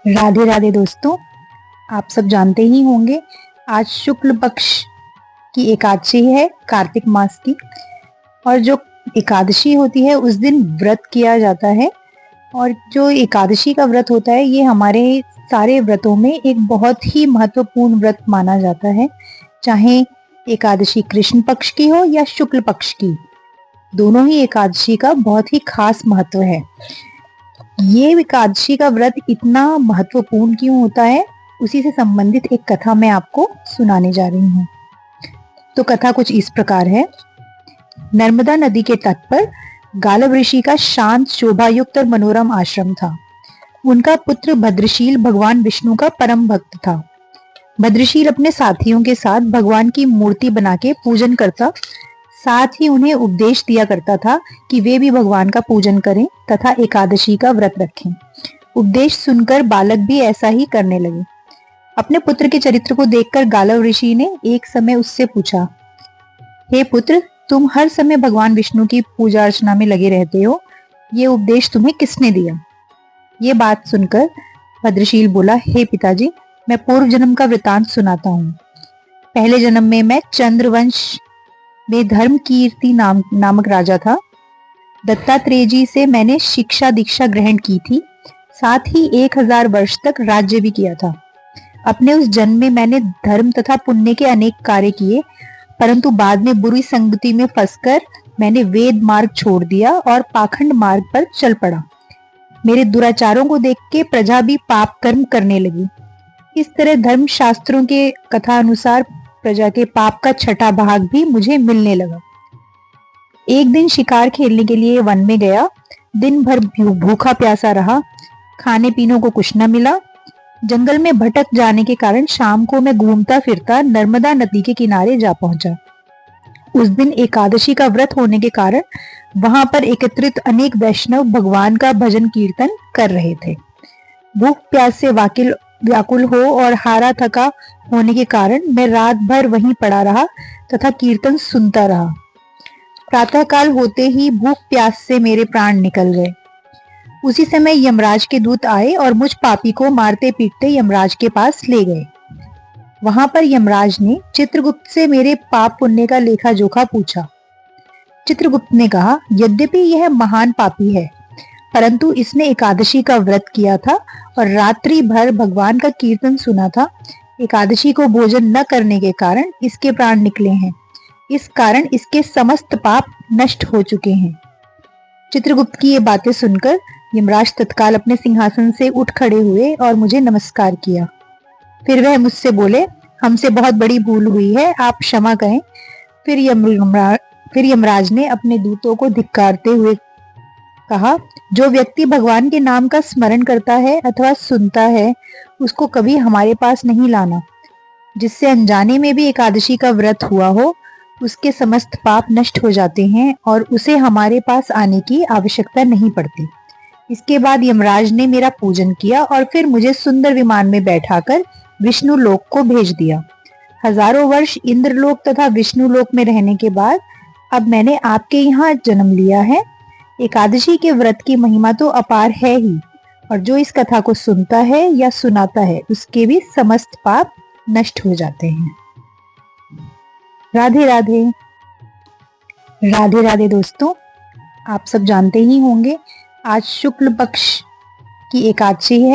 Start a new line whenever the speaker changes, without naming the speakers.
राधे राधे दोस्तों, आप सब जानते ही होंगे आज शुक्ल पक्ष की एकादशी है कार्तिक मास की। और जो एकादशी होती है उस दिन व्रत किया जाता है। और जो एकादशी का व्रत होता है ये हमारे सारे व्रतों में एक बहुत ही महत्वपूर्ण व्रत माना जाता है। चाहे एकादशी कृष्ण पक्ष की हो या शुक्ल पक्ष की, दोनों ही एकादशी का बहुत ही खास महत्व है। ये एकादशी का व्रत इतना महत्वपूर्ण क्यों होता है, उसी से संबंधित एक कथा मैं आपको सुनाने जा रही हूँ। तो कथा कुछ इस प्रकार है। नर्मदा नदी के तट पर गालव ऋषि का शांत, शोभायुक्त और मनोरम आश्रम था। उनका पुत्र भद्रशील भगवान विष्णु का परम भक्त था। भद्रशील अपने साथियों के साथ भगवान की मूर्ति बना के पूजन करता, साथ ही उन्हें उपदेश दिया करता था कि वे भी भगवान का पूजन करें तथा एकादशी का व्रत रखें। उपदेश सुनकर बालक भी ऐसा ही करने लगे। अपने पुत्र के चरित्र को देखकर गालव ऋषि ने एक समय उससे पूछा, हे पुत्र, तुम हर समय भगवान विष्णु की पूजा अर्चना में लगे रहते हो, ये उपदेश तुम्हें किसने दिया? ये बात सुनकर भद्रशील बोला, हे पिताजी, मैं पूर्व जन्म का वृतांत सुनाता हूँ। पहले जन्म में मैं चंद्रवंश में धर्म कीर्ति नामक राजा था। दत्तात्रेय जी से मैंने शिक्षा दीक्षा ग्रहण की थी, साथ ही 1000 वर्ष तक राज्य भी किया था। अपने उस जन्म में मैंने धर्म तथा पुण्य के अनेक कार्य किए, परंतु बाद में बुरी संगति में फंसकर मैंने वेद मार्ग छोड़ दिया और पाखंड मार्ग पर चल पड़ा। मेरे दुराचारों को देख के प्रजा भी पाप कर्म करने लगी। इस तरह धर्म शास्त्रों के कथा अनुसार प्रजा के पाप का छठा भाग भी मुझे मिलने लगा। एक दिन शिकार खेलने के लिए वन में गया। दिन भर भूखा प्यासा रहा, खाने पीने को कुछ न मिला। जंगल में भटक जाने के कारण शाम को मैं घूमता फिरता नर्मदा नदी के किनारे जा पहुंचा। उस दिन एकादशी का व्रत होने के कारण वहां पर एकत्रित अनेक वैष्णव भगवान का भजन कीर्तन कर रहे थे। भूख प्यास से व्याकुल हो और हारा थका होने के कारण मैं रात भर वहीं पड़ा रहा तथा कीर्तन सुनता रहा। प्रातःकाल होते ही भूख प्यास से मेरे प्राण निकल गए। उसी समय यमराज के दूत आए और मुझ पापी को मारते पीटते यमराज के पास ले गए। वहां पर यमराज ने चित्रगुप्त से मेरे पाप पुण्य का लेखा जोखा पूछा। चित्रगुप्त ने कहा, यद्यपि यह महान पापी है, परंतु इसने एकादशी का व्रत किया था और रात्रि भर भगवान का कीर्तन सुना था। एकादशी को भोजन न करने के कारण इसके प्राण निकले हैं। इस कारण इसके समस्त पाप नष्ट हो चुके हैं। चित्रगुप्त की ये बातें सुनकर यमराज तत्काल अपने सिंहासन से उठ खड़े हुए और मुझे नमस्कार किया। फिर वह मुझसे बोले, हमसे बहुत बड़ी भूल हुई है, आप क्षमा करें। फिर यमराज ने अपने दूतों को धिक्कारते हुए कहा, जो व्यक्ति भगवान के नाम का स्मरण करता है अथवा सुनता है, उसको कभी हमारे पास नहीं लाना। जिससे अनजाने में भी एकादशी का व्रत हुआ हो, उसके समस्त पाप नष्ट हो जाते हैं और उसे हमारे पास आने की आवश्यकता नहीं पड़ती। इसके बाद यमराज ने मेरा पूजन किया और फिर मुझे सुंदर विमान में बैठाकर विष्णु लोक को भेज दिया। हजारों वर्ष इंद्रलोक तथा विष्णु लोक में रहने के बाद अब मैंने आपके यहाँ जन्म लिया है। एकादशी के व्रत की महिमा तो अपार है ही, और जो इस कथा को सुनता है या सुनाता है उसके भी समस्त पाप नष्ट हो जाते हैं। राधे राधे। राधे राधे दोस्तों, आप सब जानते ही होंगे आज शुक्ल पक्ष की एकादशी है।